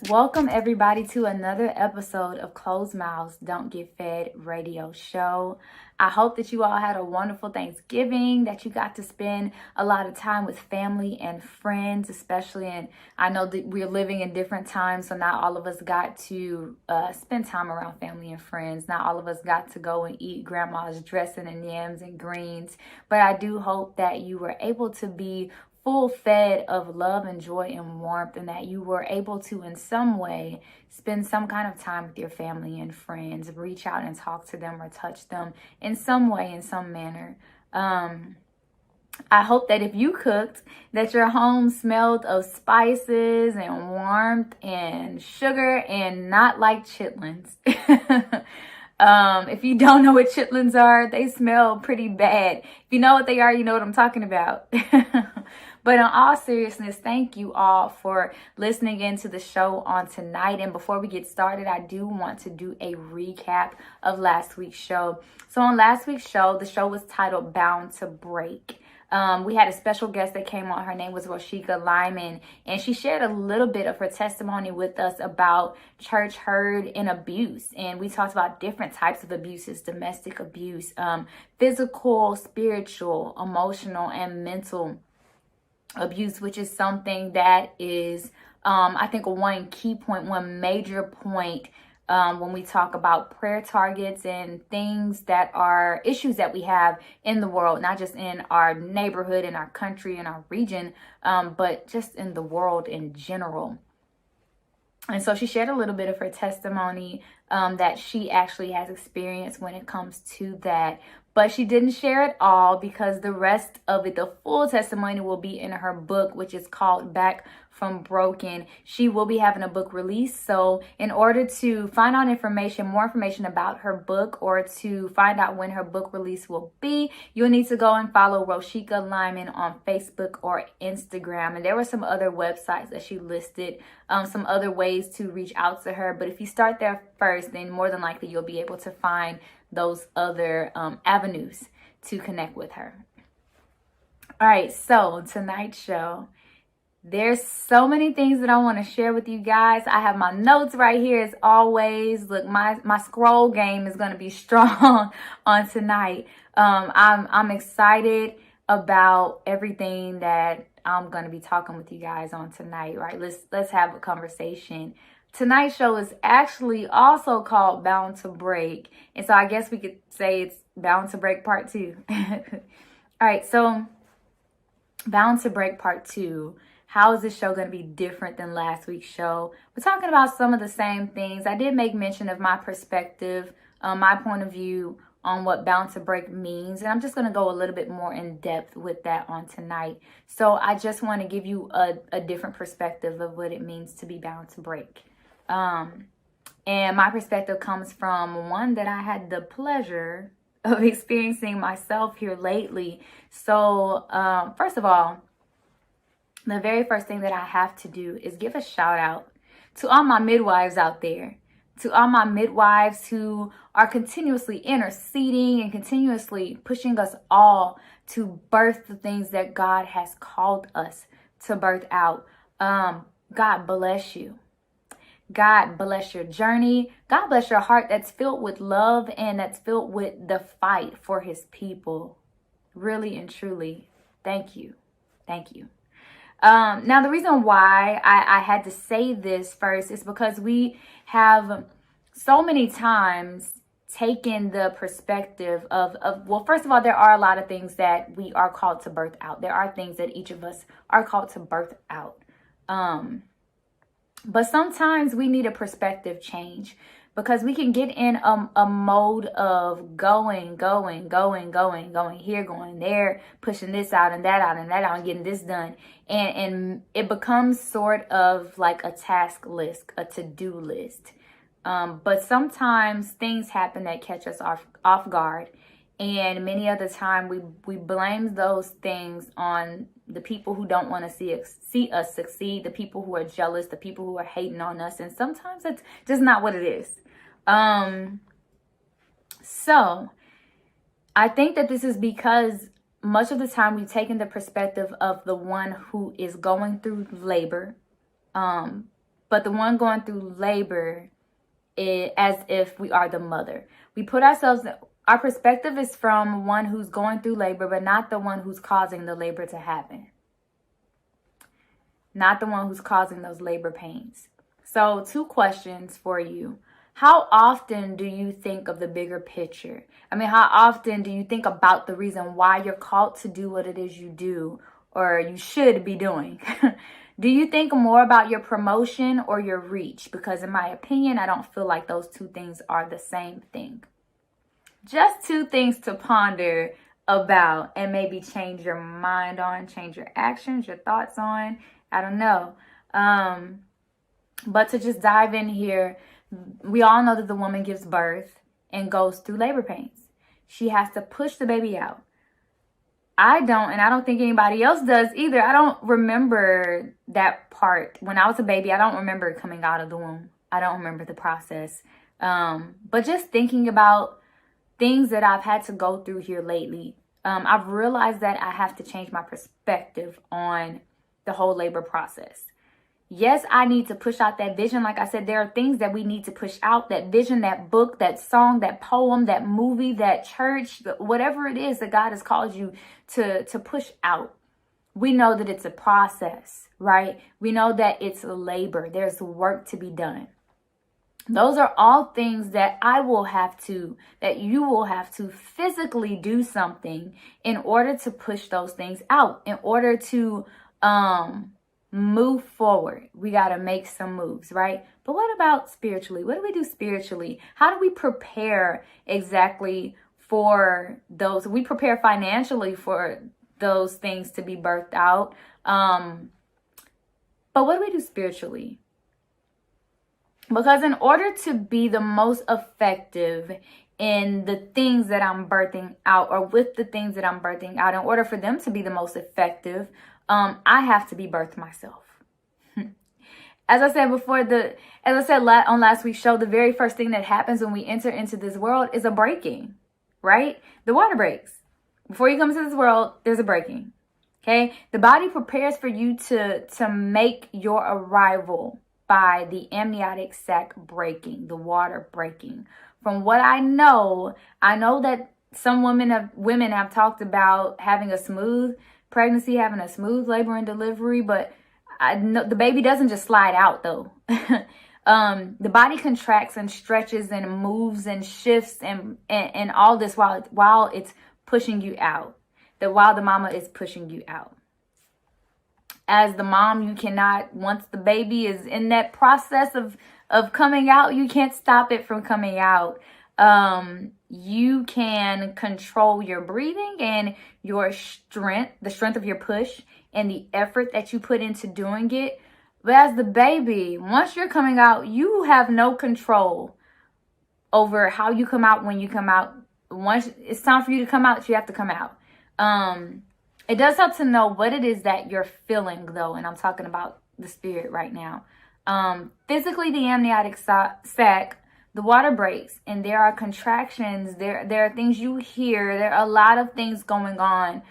Welcome everybody to another episode of Closed Mouths Don't Get Fed radio show. I hope that you all had a wonderful Thanksgiving, that you got to spend a lot of time with family and friends, especially. And I know that we're living in different times, so not all of us got to spend time around family and friends. Not all of us got to go and eat grandma's dressing and yams and greens, but I do hope that you were able to be full fed of love and joy and warmth, and that you were able to in some way spend some kind of time with your family and friends, reach out and talk to them or touch them in some way, in some manner. I hope that if you cooked, that your home smelled of spices and warmth and sugar and not like chitlins. If you don't know what chitlins are, they smell pretty bad. If you know what they are, you know what I'm talking about. But in all seriousness, thank you all for listening into the show on tonight. And before we get started, I do want to do a recap of last week's show. So on last week's show, the show was titled Bound to Break. We had a special guest that came on. Her name was Roshika Lyman, and she shared a little bit of her testimony with us about church hurt and abuse. And we talked about different types of abuses: domestic abuse, physical, spiritual, emotional, and mental abuse, which is something that is, I think, one key point, one major point when we talk about prayer targets and things that are issues that we have in the world, not just in our neighborhood, in our country, in our region, but just in the world in general. And so she shared a little bit of her testimony that she actually has experienced when it comes to that. But she didn't share it all, because the rest of it, the full testimony, will be in her book, which is called Back from Broken. She will be having a book release. So in order to find out more information about her book, or to find out when her book release will be, you'll need to go and follow Roshika Lyman on Facebook or Instagram. And there were some other websites that she listed, some other ways to reach out to her. But if you start there first, then more than likely you'll be able to find those other avenues to connect with her. All right, so tonight's show, there's so many things that I want to share with you guys. I have my notes right here as always. Look, my scroll game is going to be strong on tonight. I'm excited about everything that I'm going to be talking with you guys on tonight. Right? Let's have a conversation. Tonight's show is actually also called Bound to Break. And so I guess we could say it's Bound to Break Part 2. All right, so Bound to Break Part 2. How is this show going to be different than last week's show? We're talking about some of the same things. I did make mention of my perspective, my point of view on what Bound to Break means. And I'm just going to go a little bit more in depth with that on tonight. So I just want to give you a different perspective of what it means to be bound to break. And my perspective comes from one that I had the pleasure of experiencing myself here lately. So, first of all, the very first thing that I have to do is give a shout out to all my midwives out there, to all my midwives who are continuously interceding and continuously pushing us all to birth the things that God has called us to birth out. God bless you. God bless your journey. God bless your heart that's filled with love and that's filled with the fight for his people. Really and truly, thank you. Thank you. Now, the reason why I had to say this first is because we have so many times taken the perspective of, well, first of all, there are a lot of things that we are called to birth out. There are things that each of us are called to birth out. But sometimes we need a perspective change, because we can get in a mode of going here, going there, pushing this out and that out and that out and getting this done. And it becomes sort of like a task list, a to-do list. But sometimes things happen that catch us off guard. And many other time we blame those things on the people who don't want to see us succeed, the people who are jealous, the people who are hating on us. And sometimes it's just not what it is. So I think that this is because much of the time we've taken the perspective of the one who is going through labor, but the one going through labor as if we are the mother. We put ourselves, our perspective is from one who's going through labor, but not the one who's causing the labor to happen. Not the one who's causing those labor pains. So 2 questions for you. How often do you think of the bigger picture? I mean, how often do you think about the reason why you're called to do what it is you do, or you should be doing? Do you think more about your promotion or your reach? Because in my opinion, I don't feel like those 2 things are the same thing. Just 2 things to ponder about and maybe change your mind on, change your actions, your thoughts on. I don't know. But to just dive in here, we all know that the woman gives birth and goes through labor pains. She has to push the baby out. I don't, and I don't think anybody else does either. I don't remember that part. When I was a baby, I don't remember coming out of the womb. I don't remember the process. But just thinking about things that I've had to go through here lately, I've realized that I have to change my perspective on the whole labor process. Yes, I need to push out that vision. Like I said, there are things that we need to push out. That vision, that book, that song, that poem, that movie, that church, whatever it is that God has called you to push out. We know that it's a process, right? We know that it's a labor. There's work to be done. Those are all things that that you will have to physically do something in order to push those things out, in order to, move forward. We got to make some moves, right? But what about spiritually? What do we do spiritually? How do we prepare exactly for those? We prepare financially for those things to be birthed out. But what do we do spiritually? Because in order to be the most effective in the things that I'm birthing out, or with the things that I'm birthing out, in order for them to be the most effective, I have to be birthed myself. As I said before, on last week's show, the very first thing that happens when we enter into this world is a breaking, right? The water breaks. Before you come into this world, there's a breaking. Okay? The body prepares for you to make your arrival by the amniotic sac breaking, the water breaking. From what I know that some women have talked about having a smooth pregnancy, having a smooth labor and delivery, but I know the baby doesn't just slide out though. The body contracts and stretches and moves and shifts and all this while it's pushing you out. While the mama is pushing you out. As the mom, you cannot, once the baby is in that process of coming out, you can't stop it from coming out. You can control your breathing and your strength, the strength of your push and the effort that you put into doing it. But as the baby, once you're coming out, you have no control over how you come out, when you come out. Once it's time for you to come out, you have to come out. It does help to know what it is that you're feeling, though, and I'm talking about the spirit right now. Physically, the amniotic sac, the water breaks, and there are contractions. There are things you hear. There are a lot of things going on.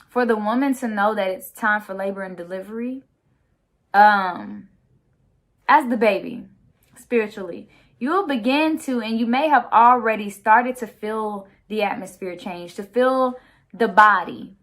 For the woman to know that it's time for labor and delivery, as the baby, spiritually, you will begin to, and you may have already started to feel the atmosphere change, to feel the body,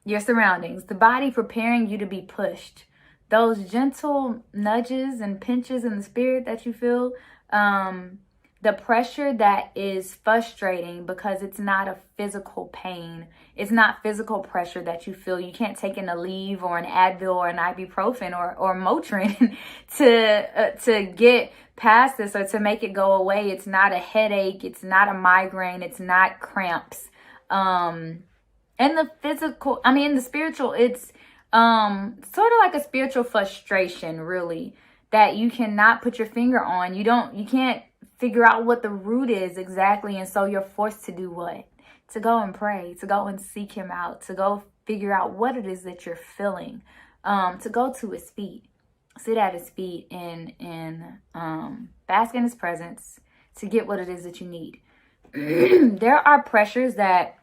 your surroundings, the body preparing you to be pushed. Those gentle nudges and pinches in the spirit that you feel, the pressure that is frustrating because it's not a physical pain. It's not physical pressure that you feel. You can't take in a Aleve or an Advil or an ibuprofen or Motrin to get past this or to make it go away. It's not a headache. It's not a migraine. It's not cramps. And the physical, in the spiritual, it's sort of like a spiritual frustration, really, that you cannot put your finger on. You can't figure out what the root is exactly. And so you're forced to do what? To go and pray, to go and seek him out, to go figure out what it is that you're feeling, to go to his feet, sit at his feet and bask in his presence to get what it is that you need. There are pressures that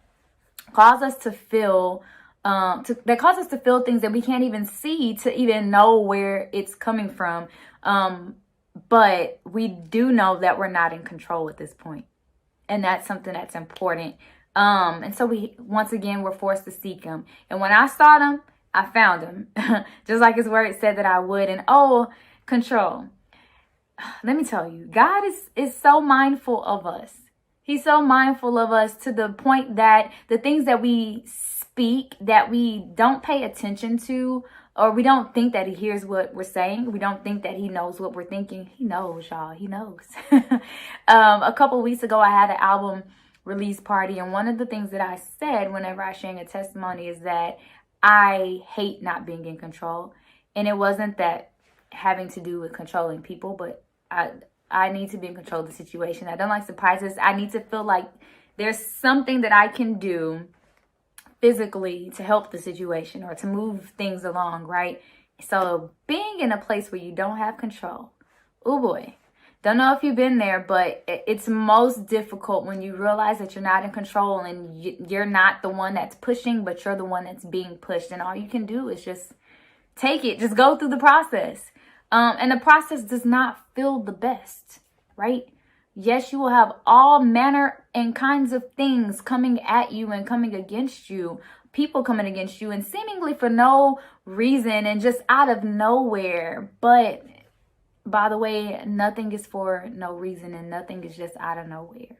cause us to feel that cause us to feel things that we can't even see, to even know where it's coming from. But we do know that we're not in control at this point. And that's something that's important. And so once again, we're forced to seek him. And when I sought him, I found him. Just like his word said that I would. And control. Let me tell you, God is so mindful of us. He's so mindful of us to the point that the things that we speak, that we don't pay attention to, or we don't think that he hears what we're saying. We don't think that he knows what we're thinking. He knows, y'all. He knows. A couple weeks ago, I had an album release party. And one of the things that I said whenever I shared a testimony is that I hate not being in control. And it wasn't that having to do with controlling people, but I need to be in control of the situation. I don't like surprises. I need to feel like there's something that I can do physically to help the situation or to move things along, right? So being in a place where you don't have control, oh boy, don't know if you've been there, but it's most difficult when you realize that you're not in control and you're not the one that's pushing, but you're the one that's being pushed. And all you can do is just take it, just go through the process. And the process does not feel the best, right? Yes, you will have all manner and kinds of things coming at you and coming against you, people coming against you, and seemingly for no reason and just out of nowhere. But by the way, nothing is for no reason and nothing is just out of nowhere.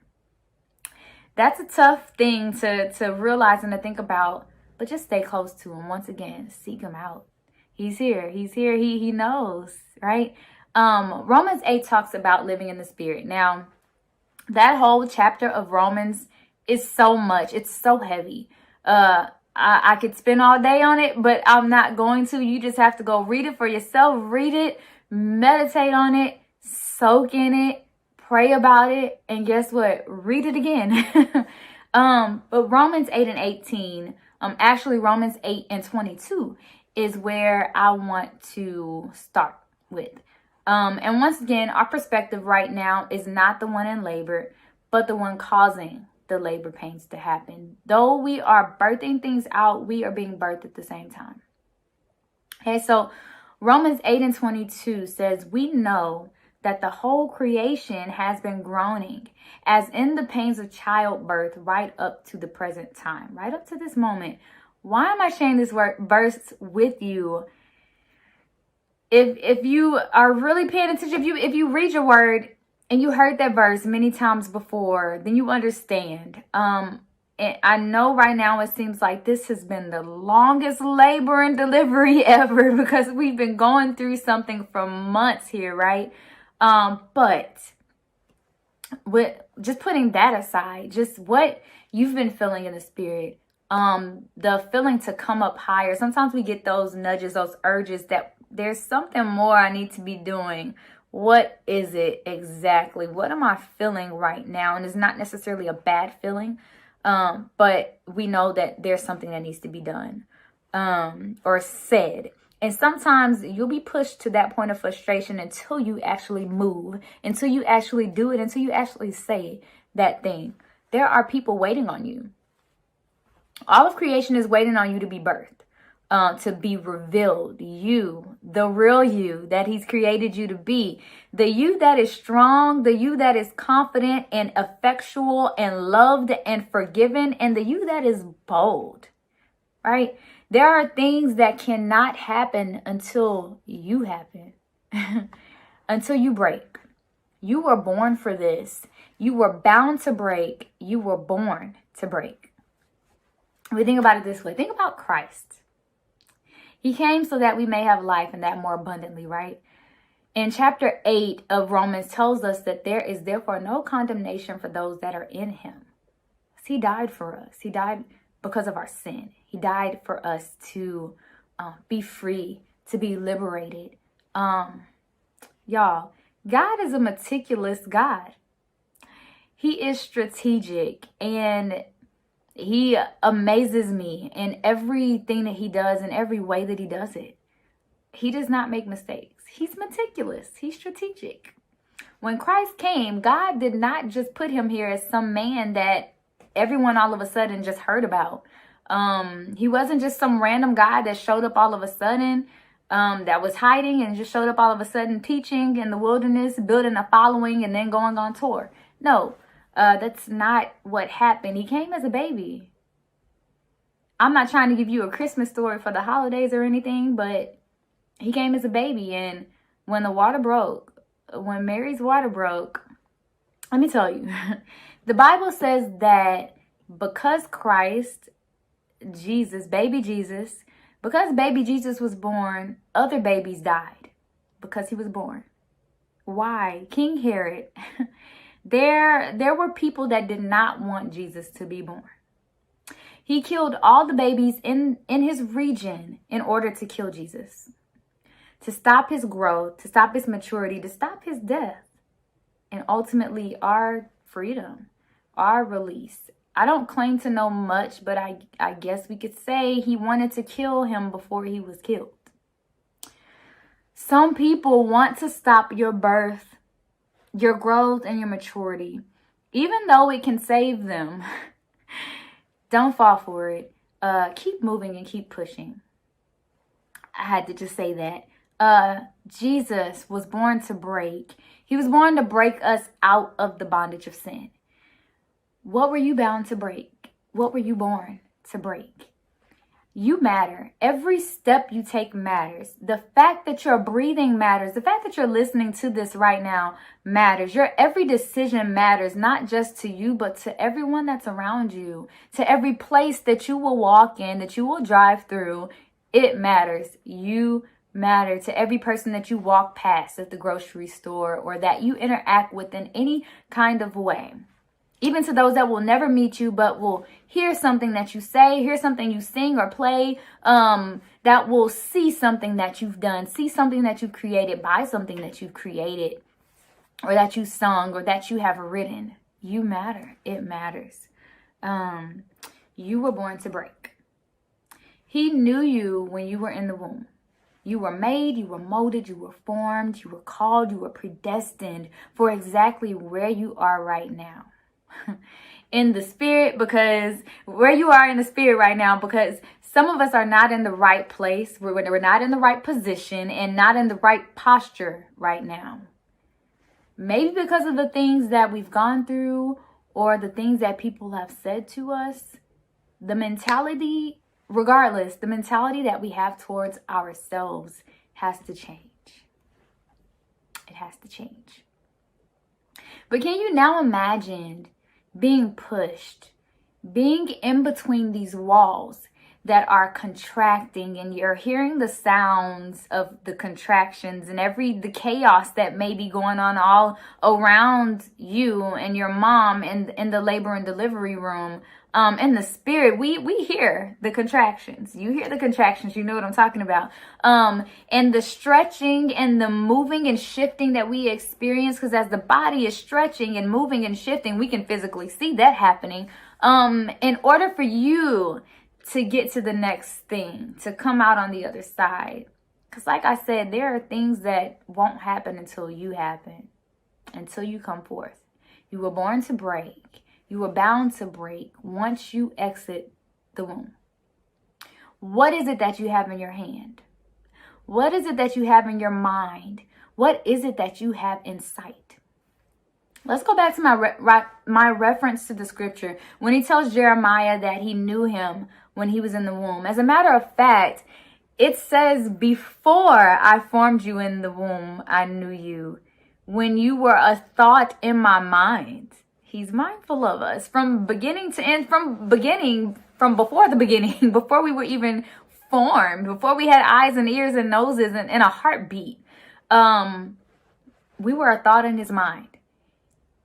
That's a tough thing to realize and to think about, but just stay close to him. Once again, seek him out. He's here. He's here. He knows, right? Romans 8 talks about living in the Spirit. Now, that whole chapter of Romans is so much. It's so heavy. I could spend all day on it, but I'm not going to. You just have to go read it for yourself. Read it, meditate on it, soak in it, pray about it, and guess what? Read it again. But Romans 8 and 18, actually Romans 8 and 22 is where I want to start with. And once again, our perspective right now is not the one in labor, but the one causing the labor pains to happen. Though we are birthing things out, we are being birthed at the same time. Okay, so Romans 8 and 22 says, we know that the whole creation has been groaning as in the pains of childbirth right up to the present time, right up to this moment. Why am I sharing this verse with you? If you are really paying attention, if you read your word and you heard that verse many times before, then you understand. And I know right now it seems like this has been the longest labor and delivery ever because we've been going through something for months here, right? But with just putting that aside, just what you've been feeling in the spirit, the feeling to come up higher. Sometimes we get those nudges, those urges that there's something more I need to be doing. What is it exactly? What am I feeling right now? And it's not necessarily a bad feeling, but we know that there's something that needs to be done or said. And sometimes you'll be pushed to that point of frustration until you actually move, until you actually do it, until you actually say that thing. There are people waiting on you. All of creation is waiting on you to be birthed, to be revealed. You, the real you that he's created you to be. The you that is strong, the you that is confident and effectual and loved and forgiven, and the you that is bold, right? There are things that cannot happen until you happen, until you break. You were born for this. You were bound to break. You were born to break. We think about it this way. Think about Christ. He came so that we may have life and that more abundantly, right? And chapter 8 of Romans tells us that there is therefore no condemnation for those that are in him. He died for us. He died because of our sin. He died for us to be free, to be liberated. Y'all, God is a meticulous God. He is strategic and he amazes me in everything that he does, in every way that he does it. He does not make mistakes. He's meticulous. He's strategic. When Christ came, God did not just put him here as some man that everyone all of a sudden just heard about. He wasn't just some random guy that showed up all of a sudden, that was hiding and just showed up all of a sudden teaching in the wilderness, building a following, and then going on tour. No, that's not what happened. He came as a baby. I'm not trying to give you a Christmas story for the holidays or anything, but he came as a baby. And when the water broke, when Mary's water broke, let me tell you, the Bible says that because Christ, Jesus, baby Jesus, because baby Jesus was born, other babies died because he was born. Why? King Herod, there were people that did not want Jesus to be born. He killed all the babies in his region in order to kill Jesus, to stop his growth, to stop his maturity, to stop his death, and ultimately our freedom, our release. I don't claim to know much, but I guess we could say he wanted to kill him before he was killed. Some people want to stop your birth, your growth, and your maturity, even though it can save them. Don't fall for it. Keep moving and keep pushing. I had to just say that. Jesus was born to break. He was born to break us out of the bondage of sin. What were you bound to break? What were you born to break? You matter. Every step you take matters. The fact that you're breathing matters. The fact that you're listening to this right now matters. Your every decision matters, not just to you, but to everyone that's around you, to every place that you will walk in, that you will drive through. It matters. You matter. To every person that you walk past at the grocery store or that you interact with in any kind of way. Even to those that will never meet you, but will hear something that you say, hear something you sing or play, that will see something that you've done, see something that you've created, buy something that you've created, or that you sung, or that you have written. You matter. It matters. You were born to break. He knew you when you were in the womb. You were made, you were molded, you were formed, you were called, you were predestined for exactly where you are right now. In the spirit, because where you are in the spirit right now, because some of us are not in the right place, we're not in the right position and not in the right posture right now. Maybe because of the things that we've gone through or the things that people have said to us. The mentality, regardless, the mentality that we have towards ourselves has to change. It has to change. But can you now imagine being pushed, being in between these walls that are contracting, and you're hearing the sounds of the contractions and the chaos that may be going on all around you and your mom in the labor and delivery room. In the spirit, we hear the contractions. You hear the contractions. You know what I'm talking about. And the stretching and the moving and shifting that we experience, because as the body is stretching and moving and shifting, we can physically see that happening. In order for you to get to the next thing, to come out on the other side. Because like I said, there are things that won't happen until you happen, until you come forth. You were born to break. You were bound to break once you exit the womb. What is it that you have in your hand? What is it that you have in your mind? What is it that you have in sight? Let's go back to my reference to the scripture when he tells Jeremiah that he knew him when he was in the womb. As a matter of fact, it says, before I formed you in the womb, I knew you. When you were a thought in my mind. He's mindful of us from beginning to end, from before the beginning, before we were even formed, before we had eyes and ears and noses and a heartbeat. We were a thought in his mind.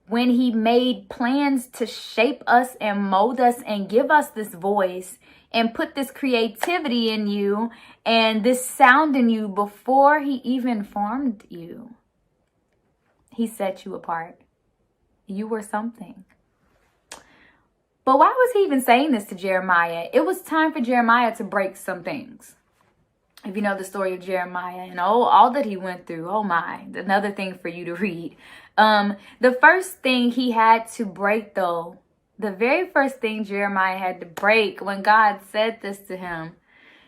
When he made plans to shape us and mold us and give us this voice and put this creativity in you and this sound in you before he even formed you, he set you apart. You were something. But why was he even saying this to Jeremiah? It was time for Jeremiah to break some things. If you know the story of Jeremiah and all that he went through, oh my, another thing for you to read. The first thing he had to break, though, the very first thing Jeremiah had to break when God said this to him,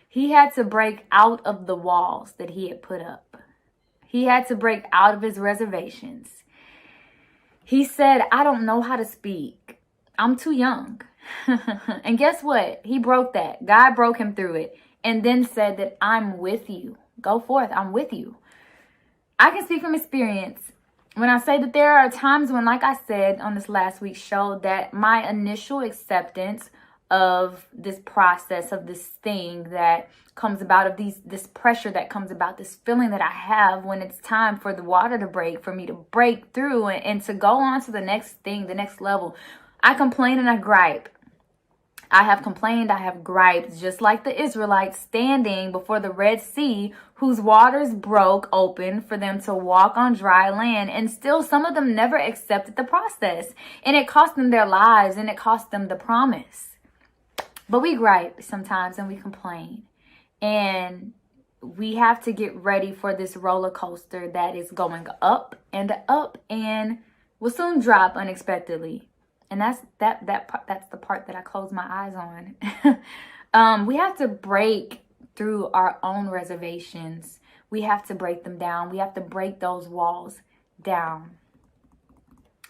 he had to break out of the walls that he had put up. He had to break out of his reservations. He said, I don't know how to speak. I'm too young. And guess what? He broke that. God broke him through it and then said that I'm with you. Go forth. I'm with you. I can speak from experience when I say that there are times when, like I said on this last week's show, that my initial acceptance of this process, of this thing that comes about, of this pressure that comes about, this feeling that I have when it's time for the water to break, for me to break through and to go on to the next thing, the next level. I complain and I gripe. I have complained, I have griped, just like the Israelites standing before the Red Sea, whose waters broke open for them to walk on dry land. And still, some of them never accepted the process. And it cost them their lives, and it cost them the promise. But we gripe sometimes and we complain. And we have to get ready for this roller coaster that is going up and will soon drop unexpectedly. And that's the part that I close my eyes on. We have to break through our own reservations. We have to break them down. We have to break those walls down.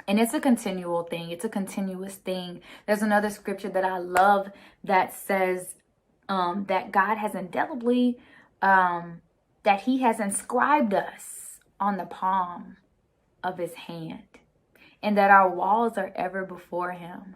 And it's a continual thing. It's a continuous thing. There's another scripture that I love that says that God has indelibly, that he has inscribed us on the palm of his hand. And that our walls are ever before him.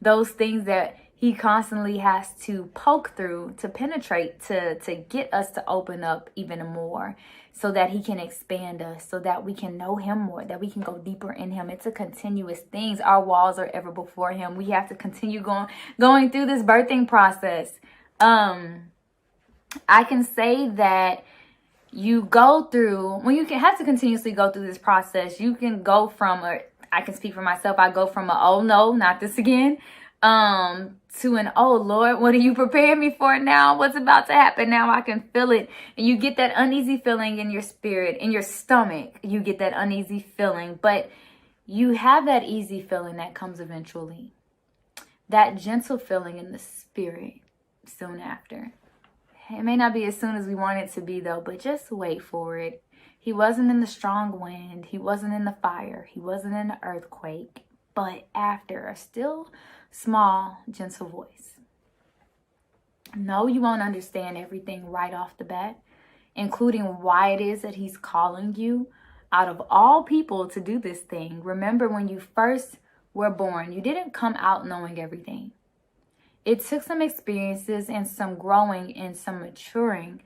Those things that he constantly has to poke through, to penetrate, to get us to open up even more, so that he can expand us, so that we can know him more, that we can go deeper in him. It's a continuous thing. Our walls are ever before him. We have to continue going through this birthing process. I can say that you go through, when you can have to continuously go through this process, you can go from, or I can speak for myself, I go from a, oh no, not this again, to an, oh Lord, what are you preparing me for now? What's about to happen now? I can feel it. And you get that uneasy feeling in your spirit, in your stomach. You get that uneasy feeling, but you have that easy feeling that comes eventually. That gentle feeling in the spirit soon after. It may not be as soon as we want it to be though, but just wait for it. He wasn't in the strong wind. He wasn't in the fire. He wasn't in the earthquake. But after a still, small, gentle voice. No, you won't understand everything right off the bat, including why it is that he's calling you out of all people to do this thing. Remember, when you first were born, you didn't come out knowing everything. It took some experiences and some growing and some maturing.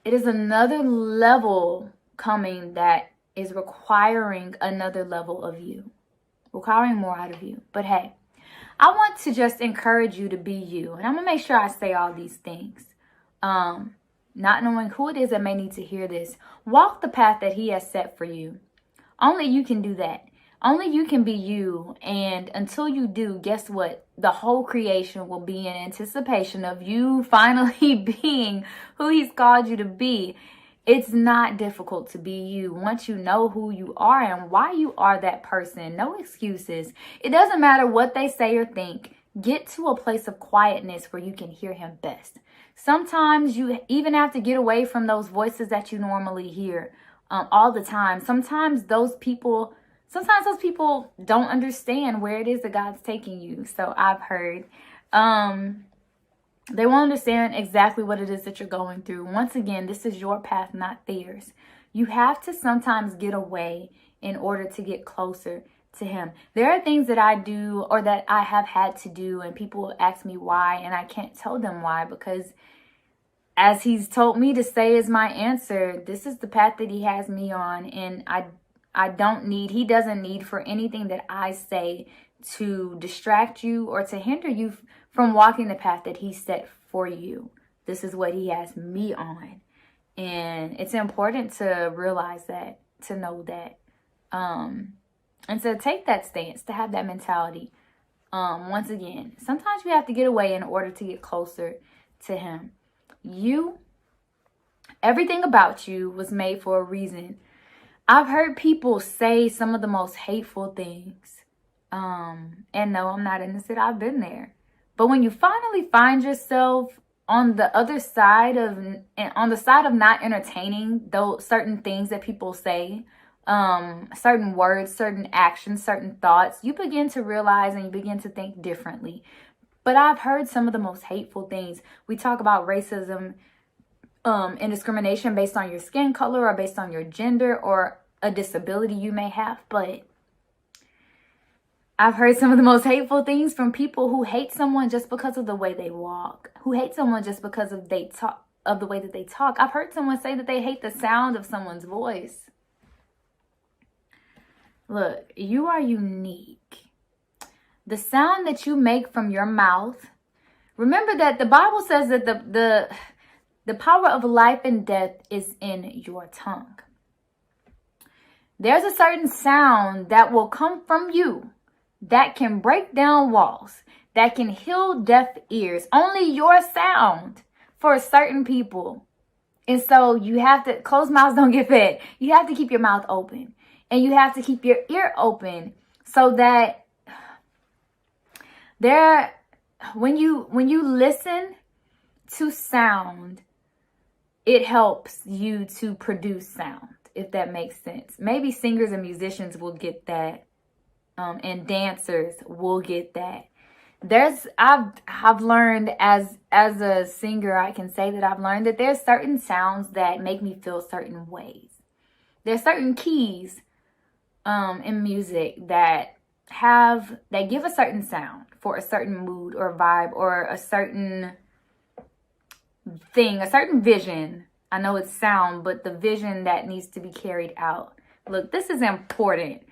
It is another level coming that is requiring another level of you, requiring more out of you. But hey, I want to just encourage you to be you. And I'm going to make sure I say all these things. Not knowing who it is that may need to hear this. Walk the path that he has set for you. Only you can do that. Only you can be you. And until you do, guess what? The whole creation will be in anticipation of you finally being who he's called you to be. It's not difficult to be you once you know who you are and why you are that person. No excuses. It doesn't matter what they say or think. Get to a place of quietness where you can hear him best. Sometimes you even have to get away from those voices that you normally hear all the time. Sometimes those people don't understand where it is that God's taking you. So I've heard. They won't understand exactly what it is that you're going through. Once again, this is your path, not theirs. You have to sometimes get away in order to get closer to him. There are things that I do or that I have had to do, and people ask me why, and I can't tell them why, because as he's told me to say is my answer, this is the path that he has me on, and he doesn't need for anything that I say to distract you or to hinder you from walking the path that he set for you. This is what he has me on. And it's important to realize that, to know that, and to take that stance, to have that mentality. Once again, sometimes you have to get away in order to get closer to him. Everything about you was made for a reason. I've heard people say some of the most hateful things And no, I'm not innocent. I've been there. But when you finally find yourself on the other side on the side of not entertaining those certain things that people say, certain words, certain actions, certain thoughts, you begin to realize and you begin to think differently. But I've heard some of the most hateful things. We talk about racism, and discrimination based on your skin color or based on your gender or a disability you may have. But I've heard some of the most hateful things from people who hate someone just because of the way they walk, who hate someone just because of the way that they talk. I've heard someone say that they hate the sound of someone's voice. Look, you are unique. The sound that you make from your mouth, remember that the Bible says that the power of life and death is in your tongue. There's a certain sound that will come from you that can break down walls, that can heal deaf ears. Only your sound for certain people. And so you have to, closed mouths don't get fed. You have to keep your mouth open. And you have to keep your ear open so that when you listen to sound, it helps you to produce sound, if that makes sense. Maybe singers and musicians will get that. And dancers will get that. I've learned as a singer, I can say that I've learned that there's certain sounds that make me feel certain ways. There's certain keys in music that give a certain sound for a certain mood or vibe or a certain thing, a certain vision. I know it's sound, but the vision that needs to be carried out. Look, this is important.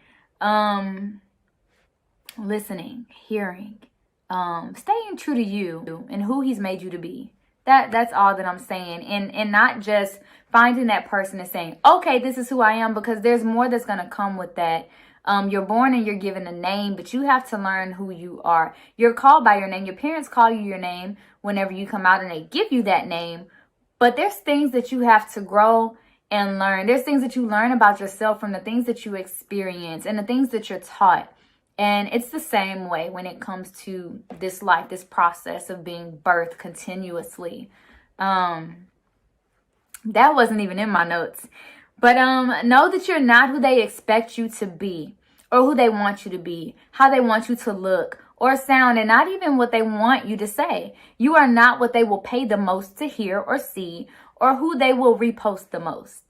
Listening, hearing, staying true to you and who he's made you to be. That's all that I'm saying. And not just finding that person and saying, okay, this is who I am, because there's more that's going to come with that. You're born and you're given a name, but you have to learn who you are. You're called by your name. Your parents call you your name whenever you come out and they give you that name. But there's things that you have to grow and learn. There's things that you learn about yourself from the things that you experience and the things that you're taught. And it's the same way when it comes to this life, this process of being birthed continuously. That wasn't even in my notes. But know that you're not who they expect you to be or who they want you to be, how they want you to look or sound, and not even what they want you to say. You are not what they will pay the most to hear or see, or who they will repost the most,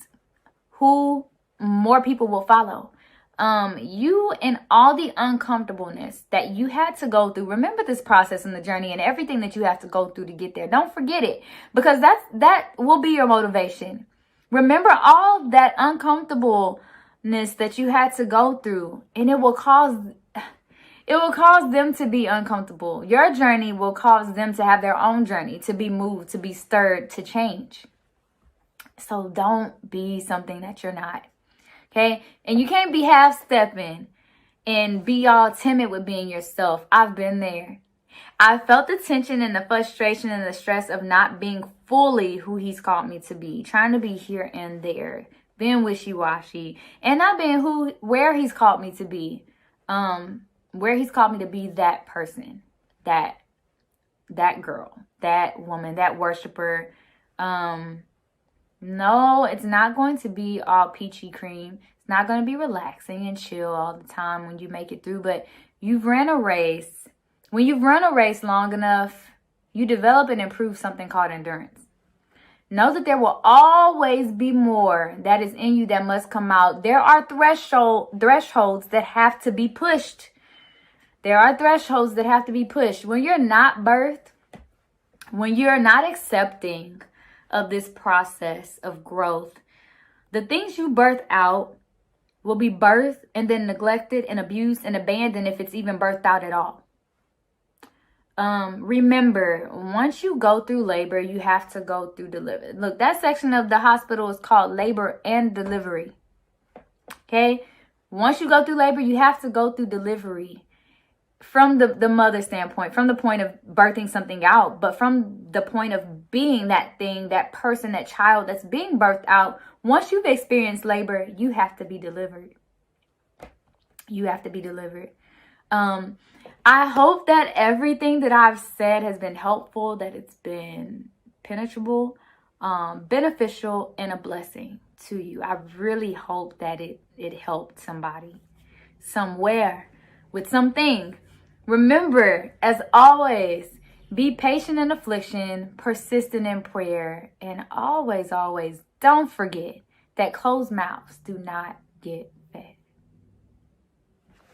who more people will follow. You and all the uncomfortableness that you had to go through. Remember this process and the journey and everything that you have to go through to get there. Don't forget it, because that will be your motivation. Remember all that uncomfortableness that you had to go through, and it will cause them to be uncomfortable. Your journey will cause them to have their own journey, to be moved, to be stirred, to change. So don't be something that you're not. Okay? And you can't be half-stepping and be all timid with being yourself. I've been there. I felt the tension and the frustration and the stress of not being fully who he's called me to be. Trying to be here and there. Being wishy-washy. And not being where he's called me to be. Where he's called me to be that person. That girl. That woman. That worshiper. No, it's not going to be all peachy cream. It's not going to be relaxing and chill all the time when you make it through. But you've ran a race. When you've run a race long enough, you develop and improve something called endurance. Know that there will always be more that is in you that must come out. There are thresholds that have to be pushed. There are thresholds that have to be pushed. When you're not birthed, when you're not accepting of this process of growth, the things you birth out will be birthed and then neglected and abused and abandoned if it's even birthed out at all. Remember, once you go through labor, you have to go through delivery. Look, that section of the hospital is called labor and delivery. Okay? Once you go through labor, you have to go through delivery. From the mother standpoint, from the point of birthing something out, but from the point of being that thing, that person, that child that's being birthed out, once you've experienced labor, you have to be delivered. You have to be delivered. I hope that everything that I've said has been helpful, that it's been penetrable, beneficial, and a blessing to you. I really hope that it helped somebody somewhere with something. Remember, as always, be patient in affliction, persistent in prayer, and always, always don't forget that closed mouths do not get